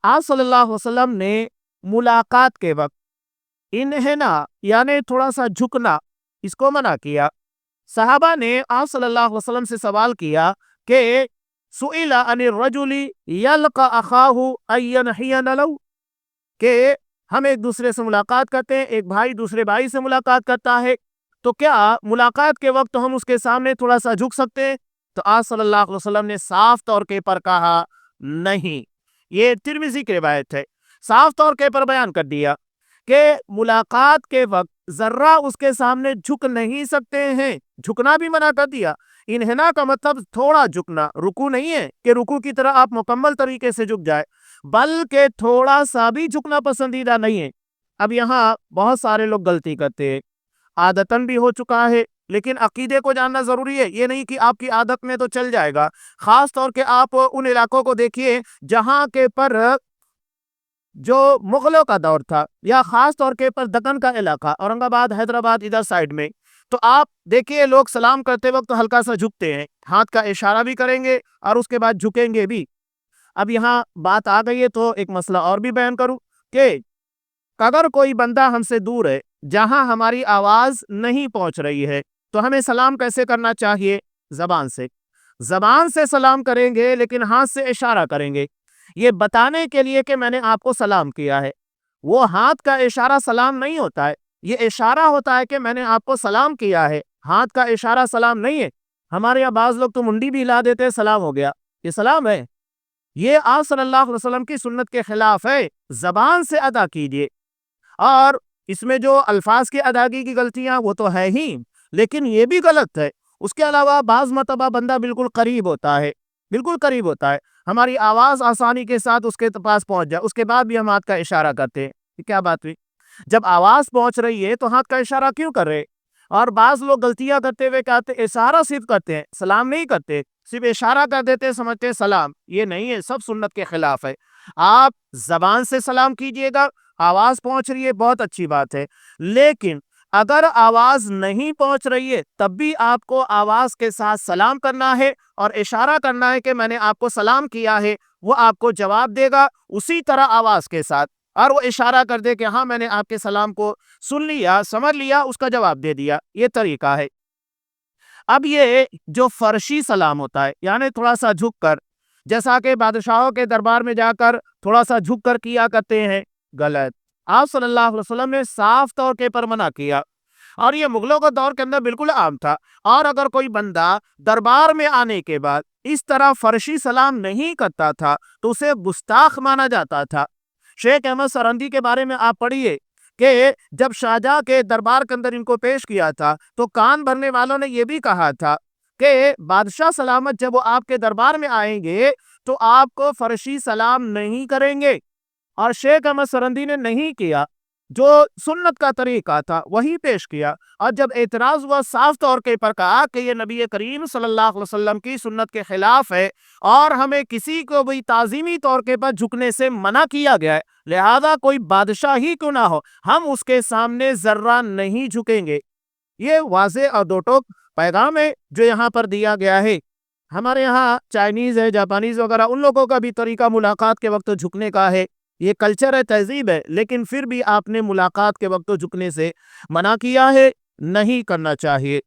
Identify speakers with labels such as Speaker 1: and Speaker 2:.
Speaker 1: आप सल्लल्लाहु अलैहि वसल्लम ने मुलाकात के वक्त इन्हेना यानी थोड़ा सा झुकना इसको मना किया। सहाबा ने आप सल्लल्लाहु अलैहि वसल्लम से सवाल किया कि सुइला अनिर रजुली यल्का अखाहु अयनहियन लहु, कि हम एक दूसरे से मुलाकात करते हैं, एक भाई दूसरे भाई से मुलाकात करता है, तो क्या मुलाकात के वक्त हम उसके सामने थोड़ा सा झुक सकते हैं? तो आप सल्लल्लाहु अलैहि वसल्लम ने साफ तौर के पर कहा नहीं। ये तिरमिजी की रिवायत है। साफ तौर के पर बयान कर दिया कि मुलाकात के वक्त जर्रा उसके सामने झुक नहीं सकते हैं, झुकना भी मना कर दिया। इन्हिना का मतलब थोड़ा झुकना, रुकू नहीं है कि रुकू की तरह आप मुकम्मल तरीके से झुक जाए, बल्कि थोड़ा सा भी झुकना पसंदीदा नहीं है। अब यहाँ बहुत सारे लोग गलती करते हैं, आदतन भी हो चुका है, लेकिन अकीदे को जानना जरूरी है। ये नहीं कि आपकी आदत में तो चल जाएगा। खास तौर के आप उन इलाकों को देखिए जहां के पर जो मुगलों का दौर था, या खास तौर के पर दक्कन का इलाका, औरंगाबाद, हैदराबाद, इधर साइड में, तो आप देखिए लोग सलाम करते वक्त तो हल्का सा झुकते हैं, हाथ का इशारा भी करेंगे और उसके बाद झुकेंगे भी। अब यहाँ बात आ गई है तो एक मसला और भी बयान करूं कि अगर कोई बंदा हमसे दूर है, जहां हमारी आवाज नहीं पहुंच रही है, तो हमें सलाम कैसे करना चाहिए? जबान से। जबान से सलाम करेंगे, लेकिन हाथ से इशारा करेंगे, ये बताने के लिए कि मैंने आपको सलाम किया है। वो हाथ का इशारा सलाम नहीं होता है, ये इशारा होता है कि मैंने आपको सलाम किया है। हाथ का इशारा सलाम नहीं है। हमारे यहाँ बाज लोग तो मुंडी भी हिला देते हैं, सलाम हो गया, ये सलाम है? ये आप सल्लल्लाहु अलैहि वसल्लम की सुन्नत के खिलाफ है। जबान से अदा कीजिए। और इसमें जो अल्फाज की अदायगी की गलतियां वो तो है ही, लेकिन ये भी गलत है। उसके अलावा बाज मतबा बंदा बिल्कुल करीब होता है, बिल्कुल करीब होता है, हमारी आवाज आसानी के साथ उसके पास पहुंच जाए, उसके बाद भी हम हाथ का इशारा करते हैं। ये क्या बात हुई? जब आवाज पहुंच रही है तो हाथ का इशारा क्यों कर रहे? और बाज लोग गलतियां करते हुए कहते इशारा सिर्फ करते हैं, सलाम नहीं करते, सिर्फ इशारा कर देते हैं, समझते हैं सलाम। ये नहीं है, सब सुन्नत के खिलाफ है। आप जबान से सलाम कीजिएगा, आवाज पहुंच रही है, बहुत अच्छी बात है, लेकिन अगर आवाज नहीं पहुंच रही है तब भी आपको आवाज के साथ सलाम करना है और इशारा करना है कि मैंने आपको सलाम किया है। वो आपको जवाब देगा उसी तरह आवाज के साथ, और वो इशारा कर दे कि हाँ मैंने आपके सलाम को सुन लिया, समझ लिया, उसका जवाब दे दिया। ये तरीका है। अब ये जो फर्शी सलाम होता है, यानी थोड़ा सा झुक कर, जैसा कि बादशाहों के दरबार में जाकर थोड़ा सा झुक कर किया करते हैं, गलत। आप सल्लल्लाहु अलैहि वसल्लम ने साफ तौर के पर मना किया, और ये मुगलों के दौर के अंदर बिल्कुल आम था। और अगर कोई बंदा दरबार में आने के बाद इस तरह फर्शी सलाम नहीं करता था तो उसे गुस्ताख माना जाता था। शेख अहमद सरंदी के बारे में आप पढ़िए कि जब शाहजहां के दरबार के अंदर इनको पेश किया था तो कान भरने वालों ने यह भी कहा था कि बादशाह सलामत जब वो आपके दरबार में आएंगे तो आपको फर्शी सलाम नहीं करेंगे। और शेख अहमद सरंदी ने नहीं किया, जो सुन्नत का तरीका था वही पेश किया। और जब एतराज हुआ, साफ तौर के पर कहा कि ये नबी करीम सल्लल्लाहु अलैहि वसल्लम की सुन्नत के खिलाफ है और हमें किसी को भी ताजीमी तौर के पर झुकने से मना किया गया है, लिहाजा कोई बादशाह ही क्यों ना हो हम उसके सामने जर्रा नहीं झुकेंगे। ये वाज़े और दो टोक पैगाम है जो यहाँ पर दिया गया है। हमारे यहाँ चाइनीज है, जापानीज वगैरह, उन लोगों का भी तरीका मुलाकात के वक्त झुकने का है, ये कल्चर है, तहजीब है, लेकिन फिर भी आपने मुलाकात के वक्त झुकने से मना किया है, नहीं करना चाहिए।